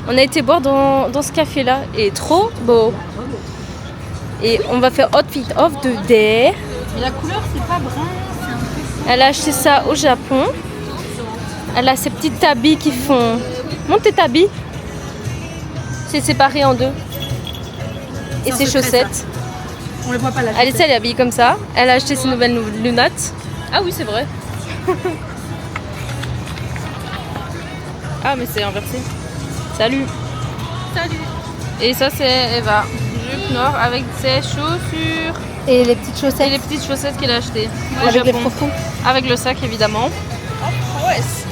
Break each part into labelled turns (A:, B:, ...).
A: On a été boire dans ce café-là et trop beau. Et on va faire outfit of the day.
B: Mais la couleur, c'est pas brun, c'est un peu...
A: Elle a acheté ça au Japon. Elle a ses petites habits qui font... Monte tes habits. C'est séparé en deux. Et ses chaussettes.
B: On les voit pas là.
A: Alice, elle est habillée comme ça. Elle a acheté ses nouvelles lunettes. Ah oui, c'est vrai. Ah, mais c'est inversé. Salut.
B: Salut.
A: Et ça, c'est Eva. Jupe noire avec ses chaussures.
C: Et les petites
A: Et
C: chaussettes
A: les petites chaussettes qu'elle a achetées au
C: avec les
A: Japon.
C: froufrous.
A: Avec le sac, évidemment.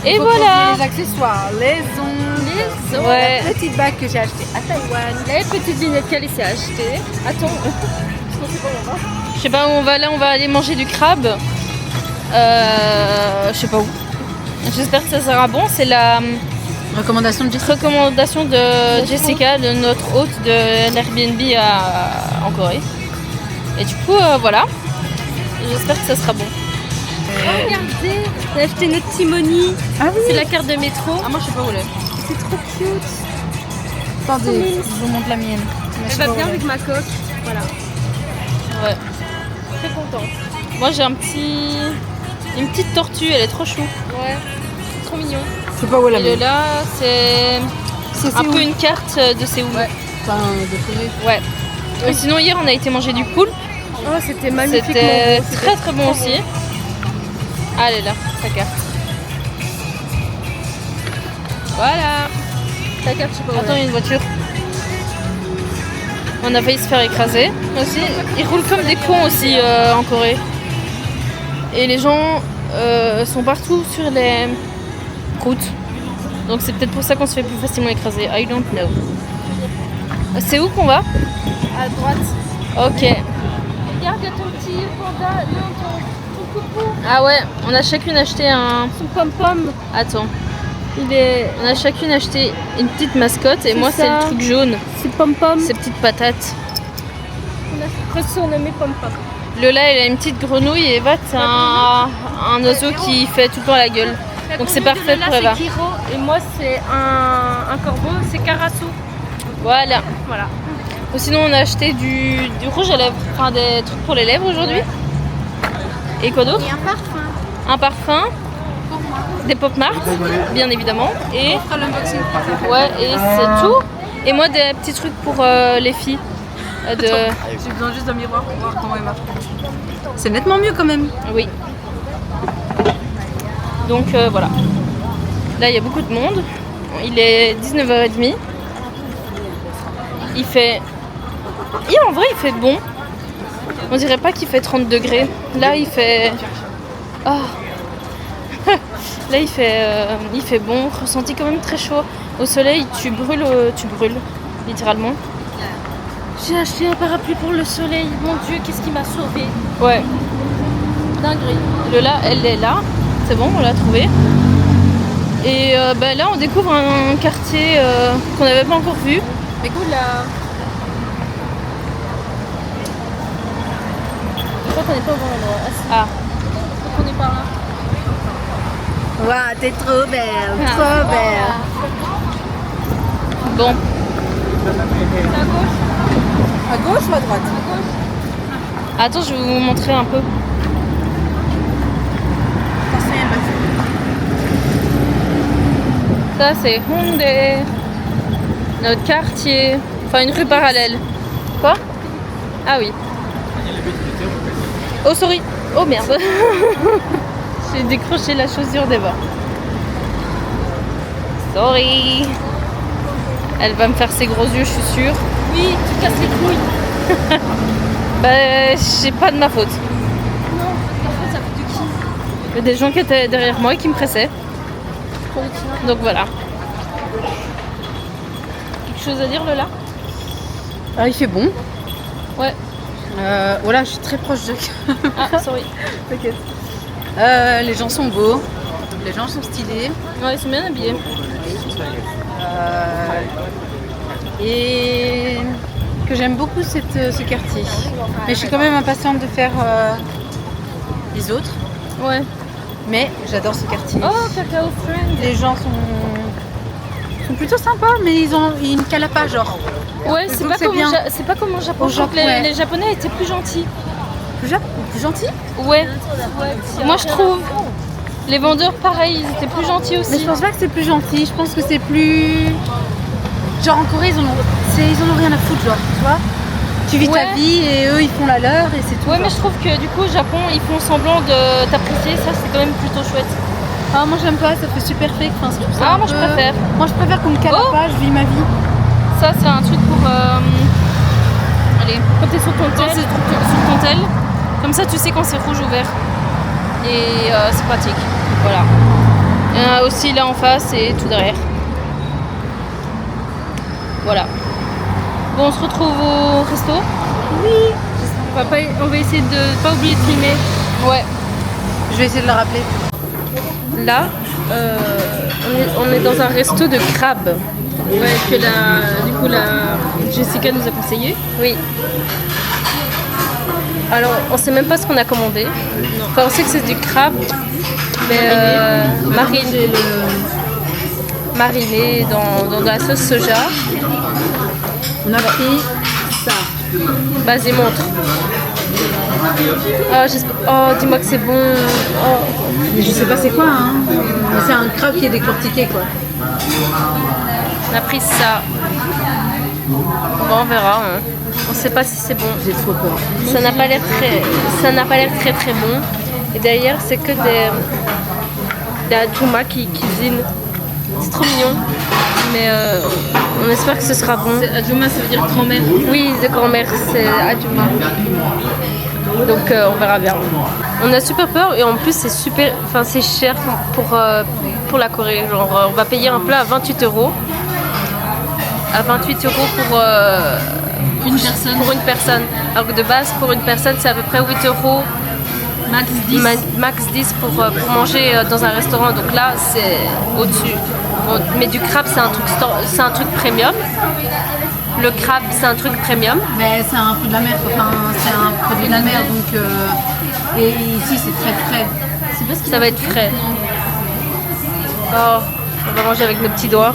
B: Et
A: Et voilà.
B: Les accessoires, les ongles,
A: Ouais.
B: la petite bague que j'ai achetée à Taïwan.
A: Les petites lunettes qu'Alice a achetées. Attends. Je sais pas où on va. Là, on va aller manger du crabe. Je sais pas où. J'espère que ça sera bon. C'est la
B: Recommandation de Jessica.
A: recommandation de Jessica, de notre hôte de l'Airbnb en Corée. Et du coup, voilà. J'espère que ça sera bon. Regardez, on a acheté notre Timoni.
B: Ah oui.
A: C'est la carte de métro.
B: Ah moi je sais pas où elle est.
A: C'est trop cute.
B: Attendez, je vous montre la mienne.
A: Elle va bien avec ma coque. Voilà. Ouais. Très contente. Moi j'ai une petite tortue, elle est trop chou. Ouais. Trop mignon.
B: Je sais pas où elle
A: Et
B: est.
A: le là, c'est un peu une carte de Séoul.
B: Ouais. Enfin, de Corée.
A: Ouais. Et sinon hier on a été manger du poulpe.
C: Oh, c'était magnifique.
A: C'était très très bon aussi. Ah, elle est là, sa carte. Voilà.
C: Ta carte, je sais pas où
A: Attends, il y a une voiture. On a failli se faire écraser. Aussi, ils roulent comme des cons aussi en Corée. Et les gens sont partout sur les routes. Donc c'est peut-être pour ça qu'on se fait plus facilement écraser. I don't know. C'est où qu'on va?
C: À droite.
A: Ok.
C: Regarde, il y a ton petit panda, non, ton coucou,
A: Ah ouais, on a chacune acheté un...
C: son pom-pom.
A: Attends. On a chacune acheté une petite mascotte et
C: C'est
A: moi c'est
C: ça.
A: le truc jaune.
C: C'est pom-pom.
A: Ces petites patates.
C: On a surnommé pom-pom.
A: Lola elle a une petite grenouille et Eva c'est un oiseau qui fait tout le temps la gueule. Donc c'est parfait pour Eva.
C: C'est Kiro et moi c'est un corbeau, c'est Karasu.
A: Voilà.
C: Voilà.
A: Ou sinon on a acheté du rouge à lèvres, enfin des trucs pour les lèvres aujourd'hui. Et quoi d'autre?
C: Et un parfum.
A: Un parfum, des pop marks, bien évidemment. Et
B: On fera l'unboxing.
A: ouais, et c'est tout. Et moi des petits trucs pour les filles.
B: J'ai besoin juste d'un miroir pour voir comment elle marche. C'est nettement mieux quand même.
A: Oui. Donc voilà. Là il y a beaucoup de monde. Il est 19h30. Il fait... Et en vrai il fait bon. On dirait pas qu'il fait 30 degrés. Là il fait... Oh. Là il fait bon. Ressenti quand même très chaud. Au soleil tu brûles littéralement.
C: J'ai acheté un parapluie pour le soleil. Mon Dieu, qu'est-ce qui m'a sauvée.
A: Ouais.
C: Dinguerie.
A: Lola elle est là. C'est bon, on l'a trouvé. Et là on découvre un quartier qu'on n'avait pas encore vu.
C: Mais cool là. Je crois qu'on est pas au bon endroit.
A: Ah.
C: On est par là.
B: Waouh, t'es trop belle,
A: Ah.
B: trop belle.
A: Bon.
C: C'est à gauche.
B: À gauche ou à droite?
A: Attends, je vais vous montrer un peu. Ça c'est Hongdae, notre quartier, enfin une rue parallèle. Quoi? Ah oui. Oh sorry. Oh merde. J'ai décroché la chaussure d'Eva. Sorry. Elle va me faire ses gros yeux, je suis sûre.
C: Oui, tu casses les couilles.
A: Bah, c'est pas de ma faute.
C: Non, parfois ça fait de qui?
A: Il y a des gens qui étaient derrière moi et qui me pressaient. Donc voilà. Quelque chose à dire Lola?
B: Ah, il fait bon.
A: Ouais.
B: Voilà, je suis très proche de.
A: Ah, sorry.
B: T'inquiète. Les gens sont beaux, les gens sont stylés.
A: Ouais, ils sont bien habillés.
B: Et que j'aime beaucoup ce quartier. Mais je suis quand même impatiente de faire les autres.
A: Ouais.
B: Mais j'adore ce quartier.
A: Oh, Cacao Friend.
B: Les gens sont sont plutôt sympas, mais ils ont une calapa genre.
A: Ouais,
B: Donc
A: c'est pas,
B: c'est
A: comme
B: bien.
A: c'est pas comme au Japon.
B: Au
A: Je trouve que
B: Japon, ouais.
A: les Japonais étaient plus gentils.
B: Plus gentil.
A: Ouais. Moi je trouve. Les vendeurs, pareil, ils étaient plus gentils
B: Mais
A: aussi.
B: je pense pas que c'est plus gentil. Je pense que c'est plus. Genre en Corée, ils en ont rien à foutre, genre, tu vois. Tu vis
A: Ouais.
B: ta vie et eux ils font la leur et c'est tout.
A: Ouais, mais
B: genre.
A: je trouve que du coup, au Japon, ils font semblant de t'apprécier. Ça, c'est quand même plutôt chouette.
B: Ah, moi j'aime pas, ça fait super fake. Enfin, je trouve ça
A: Ah,
B: un
A: moi je
B: peu-
A: préfère.
B: Moi je préfère qu'on me calapa, je vis ma vie.
A: Ça, c'est un truc pour. Allez, quand t'es sur ton tel, sur ton tel, comme ça, tu sais quand c'est rouge ou vert. Et c'est pratique. Voilà. Il y en a aussi là en face et tout derrière. Voilà. Bon, on se retrouve au resto. Oui. On va essayer de pas oublier de filmer. Ouais.
B: Je vais essayer de le rappeler.
A: Là, on est dans un resto de crabes. Ouais, que du coup, Jessica nous a conseillé. Oui. Alors, on sait même pas ce qu'on a commandé. Enfin, on sait que c'est du crabe, mais mariné dans de la sauce soja.
B: On a pris ça.
A: Vas-y, montre. Oh, dis-moi que c'est bon. Oh.
B: Mais je sais pas c'est quoi, hein. C'est un crabe qui est décortiqué, quoi.
A: On a pris ça. Bon, on verra. Hein. On sait pas si c'est bon.
B: J'ai trop peur.
A: Ça n'a pas l'air très très bon. Et d'ailleurs, c'est que des Ajuma qui cuisinent. C'est trop mignon. Mais on espère que ce sera bon. Ajuma, ça veut dire grand-mère. Oui, de grand-mère, c'est Ajuma. Donc on verra bien. On a super peur et en plus c'est cher pour la Corée. Genre on va payer un plat à 28 €. À 28 € pour une personne. Alors que de base pour une personne c'est à peu près 8 €. Max 10. Max 10 pour manger dans un restaurant. Donc là c'est au-dessus. Bon, mais du crabe c'est un truc premium. Le crabe c'est un truc premium.
B: Mais c'est un fruit de la mer, enfin c'est un produit de la mer donc et ici c'est très frais.
A: Ça va être frais. Oh, on va manger avec nos petits doigts.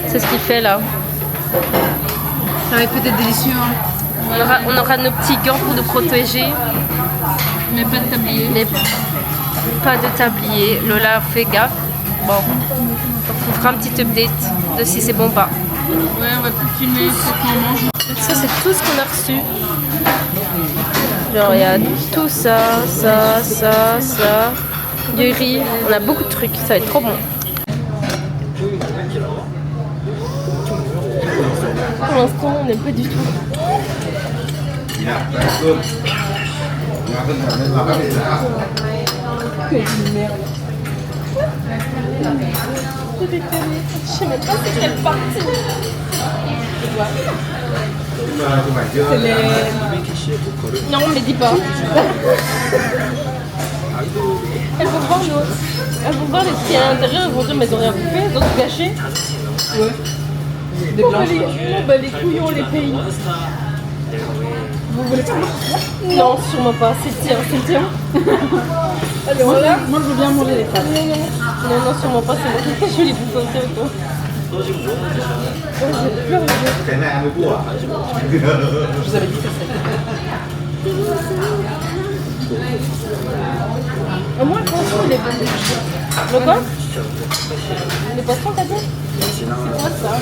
A: C'est ce qu'il fait là.
B: Ça va être peut-être délicieux. Hein.
A: On aura nos petits gants pour nous protéger. Mais pas de tablier. Pas de tablier. Lola fait gaffe. Bon, on fera un petit update de si c'est bon ou pas. Ouais, on va continuer ce qu'on mange. Ça, c'est tout ce qu'on a reçu. Genre, il y a tout ça, du riz. On a beaucoup de trucs. Ça va être trop bon. Pour l'instant, on n'aime pas du tout. Je sais même pas c'est quelle partie. Non, mais dis pas. Elles vont voir les trucs à l'intérieur, elles vont dire mais ils ont rien bouffé, donc gâché. Ouais. Les couillons, les pays. Vous voulez pas? Non, sûrement pas, c'est le tien. Allez, voilà. Moi je veux bien manger les pâtes. Non, sûrement pas, c'est moi. Je vais les bouffer aussi avec toi. Je vous avais dit que ça. Au moins, le poisson, il est bon. Le quoi? Les poissons, t'as dit? C'est quoi ça?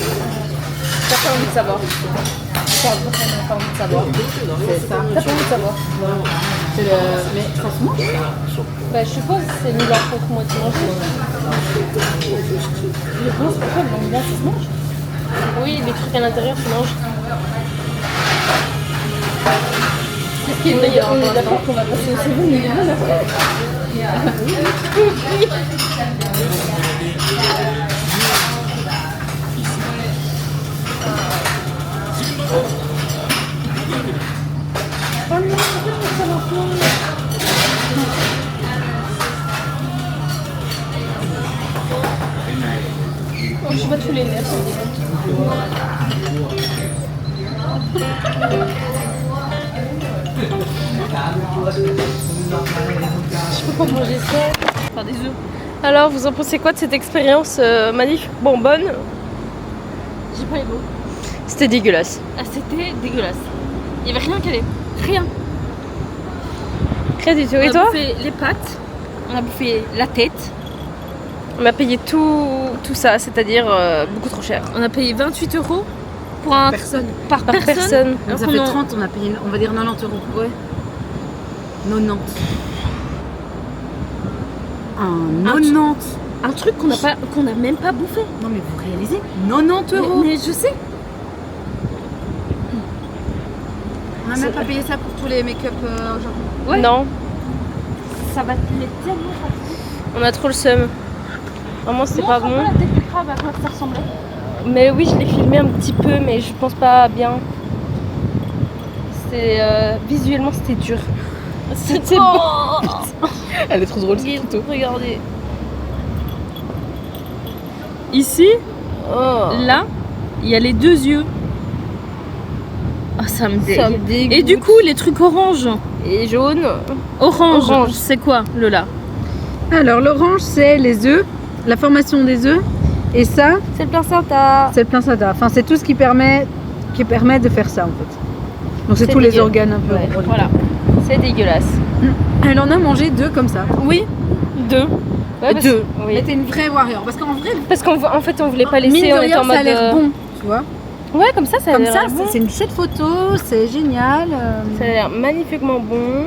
A: T'as pas envie de savoir. T'as pas envie de savoir. C'est ça. T'as pas envie de savoir. C'est le... Mais ça se mange? Bah, je suppose que c'est mis là pour que moi tu manges. Le bon, c'est pourquoi le bon, ça se mange? Oui, les trucs à l'intérieur se mangent. Qu'est-ce qui est meilleur? On est d'accord qu'on va passer au second, mais il est bon après. Oh non, ça va pas. Oh, je bats tous les nerfs, ça me dégoûte. Je peux pas manger ça. Enfin, des œufs. Alors, vous en pensez quoi de cette expérience magnifique, bonbonne?
C: J'ai pas les mots.
A: C'était dégueulasse.
C: Ah, c'était dégueulasse. Il y avait rien qui allait. Rien.
A: Rien du tout.
C: On
A: Et
C: a
A: toi?
C: bouffé les pâtes, on a bouffé la tête,
A: On a payé tout ça, c'est-à-dire beaucoup trop cher.
C: on a payé 28 € pour un
B: Personne.
C: par
A: Par personne.
B: Donc
C: Alors
B: ça
C: qu'on
B: fait
C: en-
B: 30, on a payé, on va dire 90 €.
C: Ouais.
B: 90. Un 90.
C: Un truc qu'on a même pas bouffé.
B: Non mais vous réalisez 90 €.
C: Mais je sais.
B: On n'a même pas payé ça pour tous les make-up aujourd'hui.
C: Ouais.
A: Non,
C: Ça va te mettre tellement fatigué.
A: on a trop le seum. Vraiment, c'était pas bon.
C: La tête du crabe, à quoi ça ressemblait?
A: Mais oui, je l'ai filmé un petit peu, mais je pense pas bien. C'était visuellement, c'était dur. C'était beau.
B: Elle est trop drôle cette photo.
A: Regardez.
C: Ici,
A: Oh.
C: là, il y a les deux yeux. Ah, ça me
A: Ça me
C: dégoûte.
A: dégoûte.
C: Et du coup, les trucs orange.
A: Et jaune.
C: Orange,
A: Orange.
C: c'est quoi, Lola?
B: Alors l'orange c'est les œufs, la formation des œufs. Et ça,
A: C'est le placenta.
B: c'est le placenta. Enfin c'est tout ce qui permet de faire ça en fait. Donc c'est
A: C'est
B: tous les
A: dégueu.
B: organes un peu.
A: Ouais,
B: reliés.
A: voilà. C'est dégueulasse.
B: Elle en a mangé 2 comme ça.
A: Oui, 2. Ouais, parce-
B: Deux.
A: Oui.
B: Mais t'es une vraie warrior. Parce qu'en vrai,
A: Parce qu'en fait, on voulait pas
B: mine
A: laisser,
B: de
A: on était
B: rien,
A: en mode.
B: ça a l'air bon, tu vois.
A: Ouais, comme ça a
B: Comme
A: l'air
B: ça,
A: bon.
B: c'est une chouette photo, c'est génial.
A: Ça a l'air magnifiquement bon.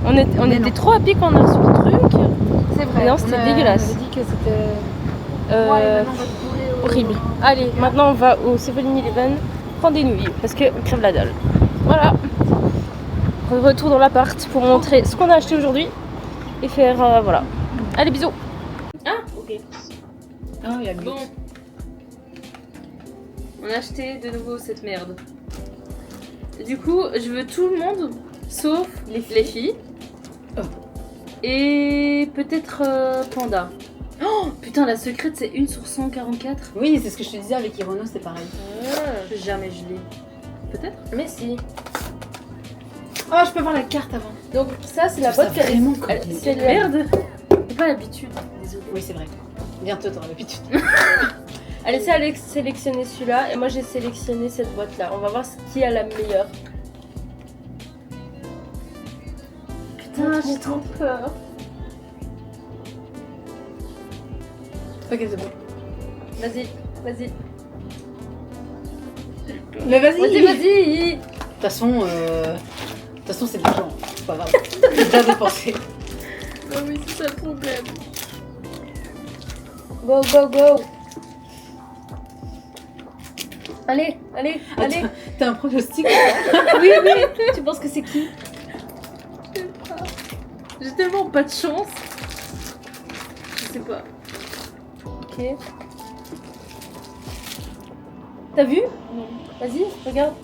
A: On
B: Mais
A: était
B: non.
A: trop happy quand on a reçu le truc.
B: C'est
A: vrai, non, c'était dégueulasse.
B: On avait dit que c'était.
A: Horrible. Allez, maintenant on va au 7-Eleven prendre des nouilles parce qu'on crève la dalle. Voilà. Retour dans l'appart pour montrer ce qu'on a acheté aujourd'hui et faire voilà. Allez, bisous. Ah, ok.
B: Ah, il y a
A: Bon. On a acheté de nouveau cette merde. Du coup, je veux tout le monde sauf les filles.
B: Oh.
A: Et peut-être Panda. Oh putain, la secrète c'est 1 sur 144.
B: Oui, c'est ce que je te disais avec Hirono, c'est pareil.
A: Jamais je l'ai. Peut-être. Mais si.
B: Oh, je peux voir la carte avant.
A: Donc ça c'est la
B: Ça
A: boîte qui a
B: vraiment
A: elle-
B: compliqué.
A: c'est une merde. J'ai pas l'habitude. Désolée.
B: Oui, c'est vrai. Bientôt, t'auras l'habitude.
A: Elle essaie de sélectionner celui-là et moi j'ai sélectionné cette boîte là. On va voir qui a la meilleure. Putain, j'ai trop peur.
B: Ok, c'est bon.
A: Vas-y, vas-y.
B: Mais vas-y.
A: Vas-y, vas-y.
B: De toute façon, c'est de l'argent. C'est pas grave. J'ai déjà dépensé.
A: Non mais c'est ça le problème. Go, go, go. Allez, allez, allez.
B: Attends, t'as un pronostic?
A: Oui, oui. Tu penses que c'est qui? J'ai tellement pas de chance. Je sais pas. Ok. T'as vu? Non. Vas-y, regarde.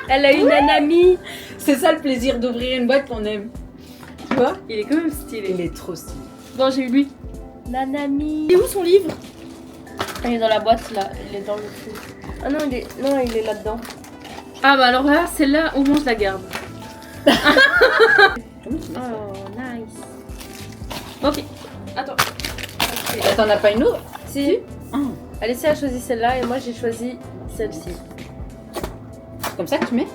A: Elle a une anamie.
B: C'est ça le plaisir d'ouvrir une boîte qu'on aime. Tu vois?
A: Il est quand même stylé.
B: Il est trop stylé.
A: Bon, j'ai eu lui. Nanami. Il est où son livre? Il est dans la boîte là. Il est dans le truc. Ah non, il est là-dedans. Ah bah alors là, celle-là, au moins je la garde. Oh, nice. Ok. Attends.
B: T'en as pas une autre?
A: Si.
B: Ah.
A: Alessia a choisi celle-là et moi j'ai choisi celle-ci.
B: C'est comme ça que tu mets?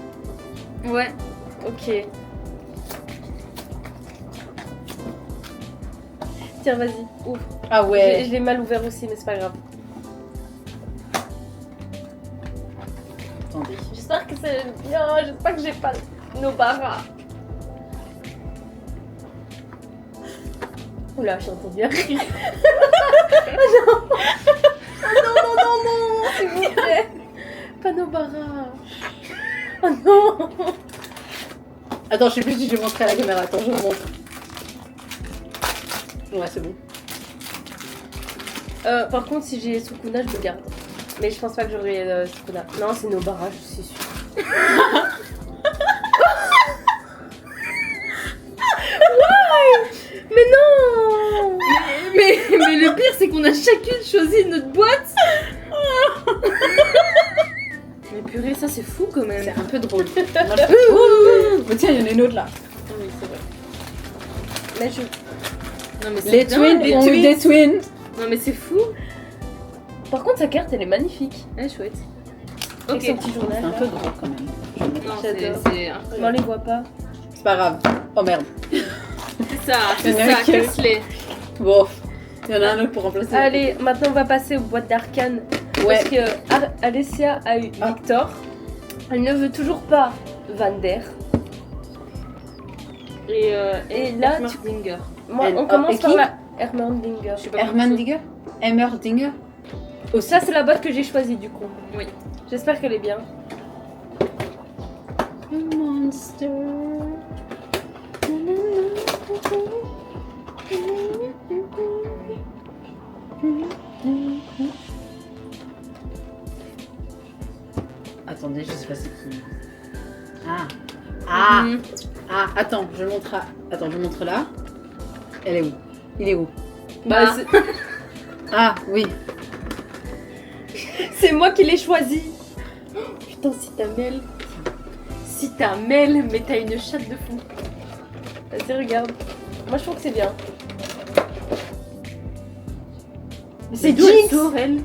A: Ouais. Ok. Tiens, vas-y, ouvre.
B: Ah ouais.
A: Je l'ai mal ouvert aussi, mais c'est pas grave.
B: Attendez.
A: J'espère que c'est bien. J'espère que j'ai pas nos barras. Oula, j'ai entendu un rire. Non, s'il vous plaît. Pas nos barras. Oh non.
B: Attends, je sais plus si je vais montrer à la caméra. Attends, je vous montre. Ouais, c'est bon.
A: Par contre, si j'ai Sukuna, je le garde. Mais je pense pas que j'aurai Sukuna. Non, c'est nos barras, je suis sûre. Mais non. Mais le pire, c'est qu'on a chacune choisi notre boîte. Mais purée, ça c'est fou quand même.
B: C'est un peu drôle. Mais tiens, il y en a une autre là.
A: Ah oui, c'est vrai.
B: Mais je...
A: Non, mais c'est
D: Les
A: dingue,
D: twins ont eu des twins.
A: Non, mais c'est fou.
B: Par contre, sa carte, elle est magnifique.
A: Elle est chouette.
B: Avec son petit
D: C'est
B: journal.
D: un
B: là.
D: peu gros quand même.
A: Non,
B: J'adore.
A: c'est
B: Mais on
A: incroyable.
B: les voit pas.
D: C'est pas grave. Oh merde.
A: C'est ça, c'est
D: Il y en a
A: ça,
D: un qui-
A: casse-les.
D: Bon, il y en a un autre pour remplacer.
B: Allez, maintenant on va passer aux boîtes d'arcane.
D: Ouais.
B: Parce que Alessia a eu
D: Ah.
B: Victor. Elle ne veut toujours pas Vander.
A: Et
B: là,
A: Merdinger.
B: Moi,
D: Elle-
B: on commence
D: et
B: par
D: qui
B: la Hermandinger.
A: Je sais pas comment
D: Hermandinger Hermandinger
B: Ça, c'est la boîte que j'ai choisie du coup.
A: Oui.
B: J'espère qu'elle est bien.
D: Monster. Attendez, je sais pas c'est qui. Ah. Ah.
A: Mhm.
D: Ah, attends, je le montre Attends, je le montre là. Elle est où? Il est où?
A: Bah,
D: Ah, oui.
B: C'est moi qui l'ai choisi. Oh, putain, si t'as Mel. Si t'as Mel, mais t'as une chatte de fou. Vas-y, regarde. Moi, je trouve que c'est bien. Mais c'est
A: d'où elle
B: Jinx.
A: sort, elle.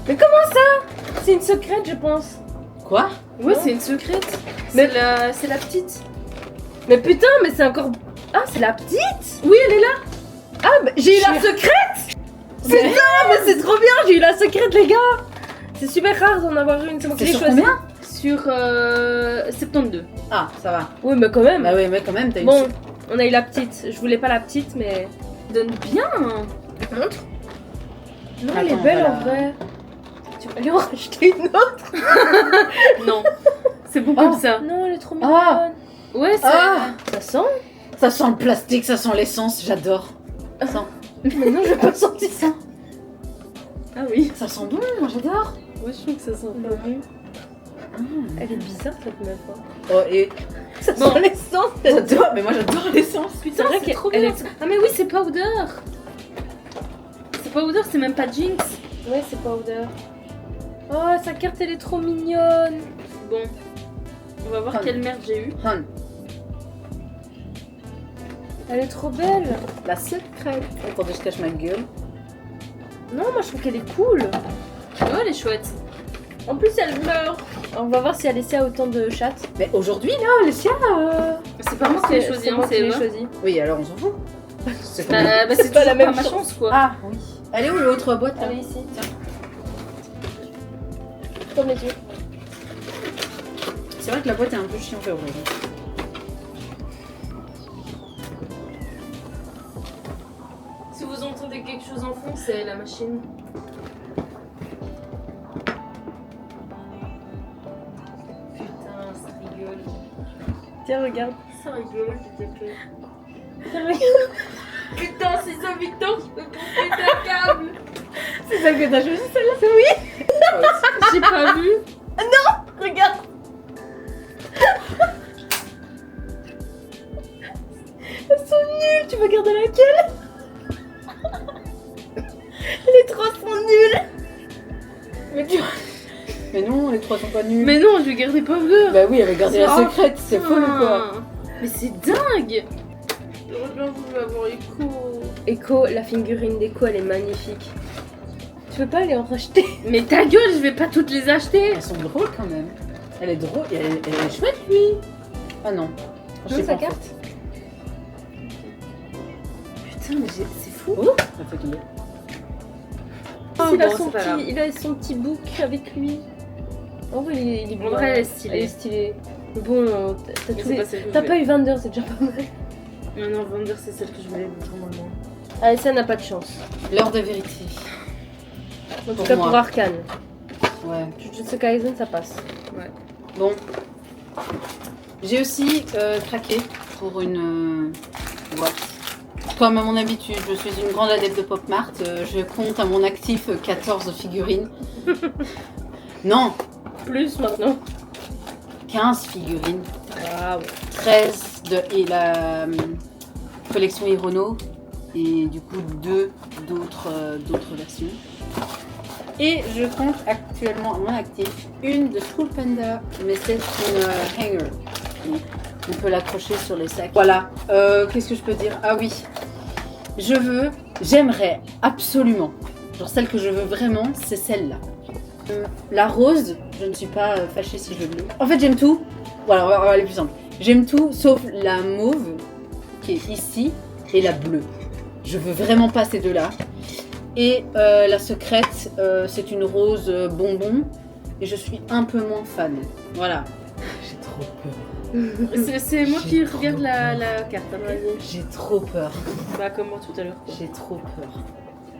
B: Mais comment ça? C'est une secrète, je pense.
D: Quoi?
A: Ouais,
B: Non.
A: c'est une secrète.
B: Mais-
A: C'est la petite.
B: Mais putain, mais c'est encore... Ah, c'est la petite?
A: Oui, elle est là.
B: Ah, mais j'ai eu la secrète. Putain, mais c'est trop bien, j'ai eu la secrète, les gars. C'est super rare d'en avoir une, c'est moi qui
D: C'est
B: l'ai
D: sur
B: choisie.
D: combien?
A: Sur 72.
D: Ah, ça va.
B: Oui, mais quand même.
D: Bah oui, mais quand même, t'as une.
B: Bon, on a eu la petite. Je voulais pas la petite, mais...
A: Donne bien.
B: Montre. Non,
D: Attends,
B: elle est belle
D: voilà.
B: en vrai. Tu vas aller en racheter une autre?
A: Non. C'est bon
D: Oh.
A: comme ça.
B: Non, elle est trop mignonne.
D: Ah.
A: Ouais, c'est.
D: Ah,
B: Ça sent?
D: ça sent le plastique, ça sent l'essence, j'adore. Ça sent...
B: Mais non, je vais pas sentir ça.
A: Ah oui.
D: ça sent bon, moi j'adore.
A: Moi, je trouve que ça sent
B: Non.
D: Ah.
B: Elle est bizarre cette meuf. Hein.
D: Oh, et
B: Ça
A: Bon.
B: sent l'essence.
D: j'adore, mais moi j'adore l'essence.
A: Putain,
B: vrai
A: c'est
B: qu'elle-
A: trop
B: elle
A: bien.
B: est-
A: Ah, mais oui, c'est Powder. C'est Powder, c'est même pas Jinx.
B: Ouais, c'est powder. Oh, sa carte, elle est trop mignonne.
A: Bon. On va voir
D: Hum.
A: quelle merde j'ai eu.
D: Hum,
B: Elle est trop belle.
D: la secrète. Attendez, je cache ma gueule.
B: Non, moi je trouve qu'elle est cool.
A: Ouais, elle est chouette.
B: En plus, elle meurt. On va voir si Alessia a autant de chattes.
D: Mais aujourd'hui, là, Alessia.
A: C'est pas moi qui l'ai choisi,
B: c'est
A: hein,
B: moi qui
A: c'est
B: l'ai
A: Eva.
B: choisi.
D: Oui, alors on s'en fout. C'est
A: Bah,
D: combien
A: bah, c'est
B: pas la
A: toujours
B: même
A: pas ma
B: chance.
A: chance, quoi.
D: Ah, oui. Elle est où l'autre boîte là?
B: Elle est ici. Comme les yeux.
D: C'est vrai que la boîte est un peu chiante à ouvrir.
A: Si vous entendez quelque chose en fond, c'est la machine. Putain, ça rigole.
B: Tiens, regarde.
A: Ça rigole, s'il te plaît.
B: Tiens, regarde.
A: Putain, c'est ça, Victor, je peux couper ta câble.
B: C'est celle que t'as choisie, celle-là? C'est oui.
A: J'ai pas vu.
B: Regarde. Elles sont nulles. Tu veux garder laquelle? Les trois sont nulles.
D: Mais tu. Mais non, les trois sont pas nuls.
A: Mais non, je vais garder Powder.
D: Bah oui, elle va garder la
A: Oh,
D: secrète, c'est folle ou quoi?
A: Mais c'est dingue. J'aurais bien voulu avoir Echo.
B: Echo, la figurine d'Echo, elle est magnifique. Tu veux pas aller en racheter?
A: Mais ta gueule, je vais pas toutes les acheter.
D: Elles sont drôles quand même. Elle est drôle, elle est chouette lui. Ah non. Je sais
B: sa
D: pas, en
B: carte.
D: fait.
A: Putain, mais c'est fou.
D: Oh, ça fait qu'il est.
B: il, a
A: bon,
B: son
A: c'est pas grave.
B: petit, il a son petit book avec lui. En vrai, il est
A: En
B: bien.
A: vrai, elle est stylée.
B: Elle est stylée. Mais bon, t'as
A: Mais
B: tous
A: c'est
B: les-
A: pas celle que
B: t'as
A: je
B: pas eu Vander, c'est déjà pas mal.
A: Mais non, Vander, c'est celle que je voulais normalement.
B: Allez, ça n'a pas de chance.
D: L'heure de vérité.
B: En tout
D: Pour
B: cas,
D: moi.
B: pour Arcane.
D: Ouais.
B: Jujutsu Kaisen, ça passe.
D: Bon. J'ai aussi craqué pour une boîte. Comme à mon habitude, je suis une grande adepte de Pop Mart. Je compte à mon actif 14 figurines. Non,
B: Plus maintenant.
D: 15 figurines.
B: Waouh.
D: 13 de et la collection Hirono et du coup deux d'autres versions. Et je compte actuellement à mon actif une de School Panda, mais c'est une hanger. On peut l'accrocher sur les sacs. Voilà. Qu'est-ce que je peux dire? Ah oui, j'aimerais absolument, genre celle que je veux vraiment, c'est celle-là. La rose, je ne suis pas fâchée si je l'ai. En fait, j'aime tout. Voilà, on va aller plus simple. J'aime tout sauf la mauve qui est ici et la bleue. Je veux vraiment pas ces deux-là. Et la secrète, c'est une rose bonbon et je suis un peu moins fan. Voilà. J'ai trop peur.
B: C'est moi qui
D: J'ai
B: regarde
D: trop
B: la carte. Après.
D: J'ai trop peur.
B: Bah comme moi tout à l'heure.
D: J'ai trop peur.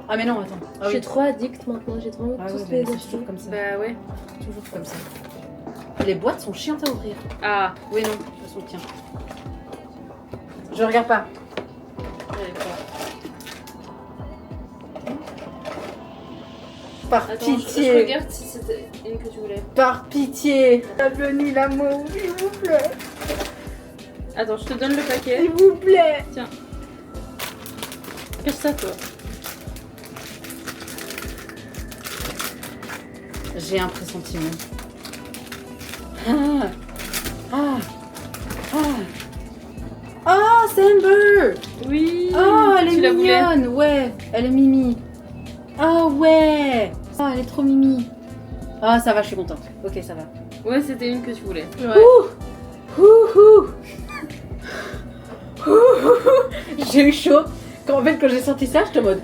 D: Ah mais non, attends. Ah
C: Je suis
D: oui.
C: trop addict maintenant, j'ai trop envie
D: Ah
C: de
D: oui,
C: tous
D: mais
C: les
D: c'est
C: acheter.
D: toujours comme ça.
B: Bah ouais.
D: Toujours comme ça. Les boîtes sont chiantes à ouvrir.
B: Ah.
D: Oui, non, je soutiens. Je regarde pas. Par
B: Attends, je
D: pitié.
B: regarde si c'était une que tu voulais.
D: Par pitié. La Johnny, l'amour, s'il vous plaît.
B: Attends, je te donne le paquet.
D: S'il vous plaît.
B: Qu'est-ce que ça toi?
D: J'ai un pressentiment. Ah. Ah. Ah. Ah, c'est Amber.
B: Oui.
D: Oh, elle
B: tu
D: est
B: la voulais?
D: mignonne. Ouais, elle est mimi. Ah ouais. Ah, elle est trop mimi. Ah, ça va, je suis contente. Ok, ça va.
B: Ouais, c'était une que tu voulais.
D: Ouh. Ouh, ouh. Ouh, ouh. J'ai eu chaud. Quand j'ai sorti ça, j'étais en mode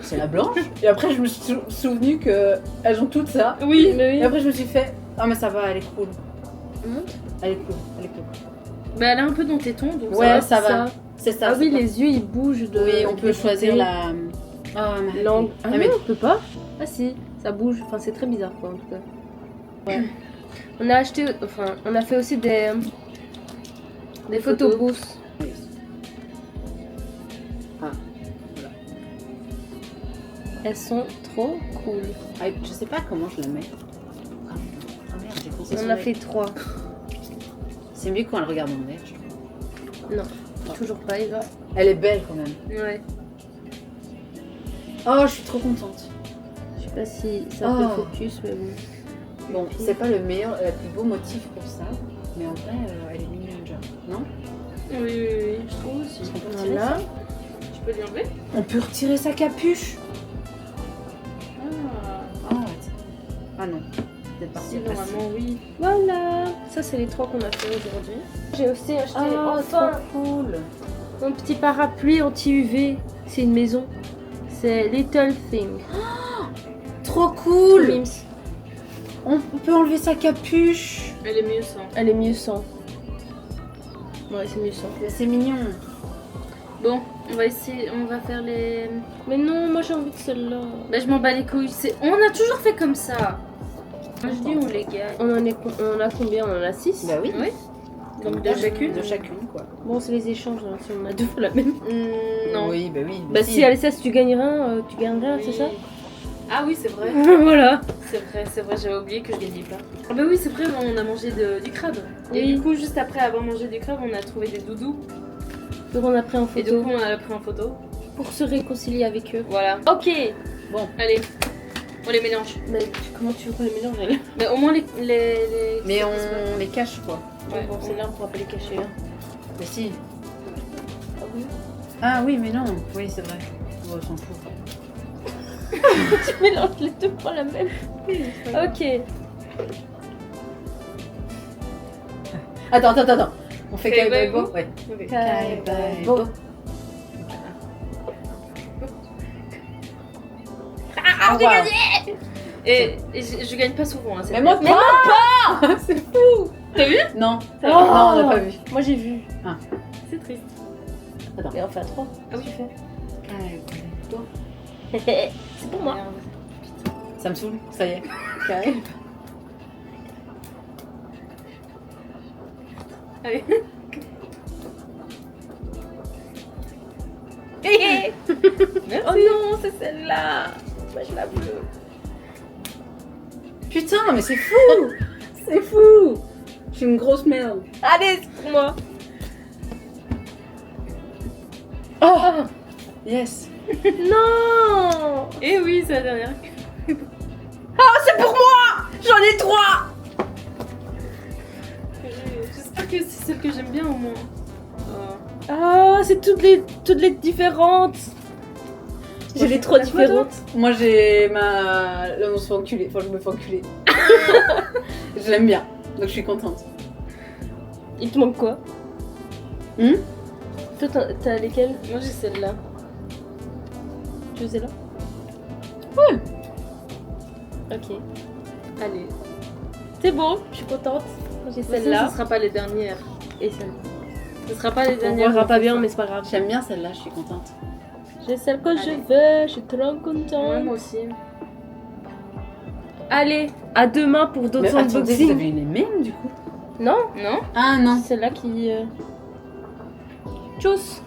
D: c'est la blanche. Et après, je me suis souvenu qu'elles ont toutes ça.
B: Oui,
D: Et après, je me suis fait ah, mais ça va, elle est cool. Elle est cool, elle est cool.
B: Bah elle est un peu dans tes tons, donc
D: Ouais,
B: ça
D: ça va. C'est ça.
C: Ah
D: c'est
C: oui,
D: pas-
C: les yeux ils bougent de.
D: Oui, on peut
C: des
D: choisir
C: côtés.
D: la. Ah, mais
C: Langue. Ah
D: mais-
C: non, on peut pas. Ah si, ça bouge. Enfin, c'est très bizarre quoi en tout cas. Ouais. On a acheté, enfin, on a fait aussi des photos booths.
D: Ah, voilà.
C: Elles sont trop cool.
D: Ah, je sais pas comment je la mets. Ah merde, j'ai pensé
C: On
D: sur
C: en a
D: le-
C: fait 3.
D: C'est mieux quand elle regarde en vert, je trouve.
C: Non, toujours pas, Eva.
D: Elle est belle quand même.
B: Ouais.
D: Oh, je suis trop contente.
C: Je sais pas si ça
D: Oh.
C: fait focus, mais bon.
D: Bon, c'est pas le meilleur, le plus beau motif pour ça, mais en vrai, elle est mignonne, genre. Non?
B: Oui, je trouve aussi.
D: Est-ce qu'on peut retirer
C: Voilà.
D: ça?
B: Tu peux lui enlever?
D: On peut retirer sa capuche.
B: Ah.
D: Oh, ah non. Peut-être pas.
B: Si, normalement, oui.
C: Voilà. Ça, c'est les 3 qu'on a fait aujourd'hui. J'ai aussi acheté
D: Oh,
C: enfin
D: trop cool.
C: mon petit parapluie anti-UV. C'est une maison. C'est Little Thing.
D: Trop cool.
C: Mims.
D: On peut enlever sa capuche.
B: Elle est mieux sans.
C: Elle est mieux sans. Ouais, c'est mieux sans.
D: C'est mignon.
B: Bon, on va essayer, on va faire les...
C: Mais non, moi j'ai envie de celle-là.
B: Bah je m'en bats les couilles, on a toujours fait comme ça. Moi je dis on les gagne.
C: On a combien? On en a 6.
D: Bah oui.
B: Oui. Donc de chacune.
D: De chacune, quoi.
C: Bon, c'est les échanges, hein, si on a 2 fois la même.
B: Non.
D: Oui, bah oui.
C: Bah si, Alessa, si tu gagnes rien, tu gagnes rien,
B: Oui.
C: c'est ça?
B: Ah oui, c'est vrai.
C: Voilà.
B: C'est vrai, j'avais oublié que je gagnais pas. Ah bah oui, c'est vrai, on a mangé du crabe. Et
C: Oui.
B: du coup, juste après avoir mangé du crabe, on a trouvé des doudous.
C: Donc on a pris en
B: Et du
C: photo
B: coup, on a pris en photo.
C: pour se réconcilier avec eux.
B: Voilà.
C: Ok.
D: Bon.
B: Allez, on les mélange.
C: Mais comment tu veux qu'on les mélange elle?
B: Mais au moins les...
D: Mais on les cache, quoi.
B: Ouais,
C: Bon, celle-là, on pourra pas les cacher. Hein.
D: Mais si.
C: Ah oui.
D: Ah oui, mais non. Oui, c'est vrai. Oh, on s'en fout.
C: Tu mélanges les 2 pour la même. Ok.
D: Attends. On fait
B: Kai
D: Kaibo.
B: Baibo.
D: Ouais.
C: Kaibo.
D: Ah, j'ai gagné.
B: Et je gagne pas souvent. Hein, cette
D: Mais moi
B: merde.
D: pas. C'est fou.
B: T'as vu?
D: Non.
C: Oh.
D: Non, on n'a pas vu.
C: Moi j'ai vu.
B: C'est triste.
C: Et on fait à 3.
B: Ah oui.
C: Tu fais.
D: Kaibo.
C: C'est pour moi.
B: Merde.
D: Ça me saoule. Ça y est. Kaibo.
B: Allez. Merci.
C: Oh non, c'est celle-là. Moi je la veux.
D: Putain, mais c'est fou. C'est fou. Je suis une grosse merde.
C: Allez, c'est pour moi.
D: Oh. Yes.
C: Non.
B: Et oui, c'est la dernière.
D: C'est pour moi. J'en ai 3.
B: J'espère que c'est celle que j'aime bien au moins.
C: Ah, c'est toutes les différentes. J'ai les trois différentes.
D: Moi j'ai ma... Là on se fait enculer, enfin je me fais enculer. Je l'aime bien, donc je suis contente.
C: Il te manque quoi? Toi t'as lesquelles?
B: Moi j'ai celle-là.
C: Tu veux celle-là?
D: Ouais.
C: Ok. Allez. C'est bon, je suis contente. J'ai
B: Celle-là,
C: celle-là.
B: ce sera pas les dernières.
C: Et celle-là.
B: Ce sera pas les
C: On
B: dernières.
C: verra pas bien, mais c'est pas grave.
D: J'aime bien celle-là, je suis contente.
C: J'ai celle que je
B: Allez.
C: veux, je suis trop
B: Ouais,
C: contente.
B: moi aussi.
C: Allez, à demain pour d'autres
D: Mais attendez, vous
C: unboxings.
D: avez eu les mêmes du coup?
C: Non,
B: Non?
D: Ah non.
C: c'est celle-là qui. Tchuss.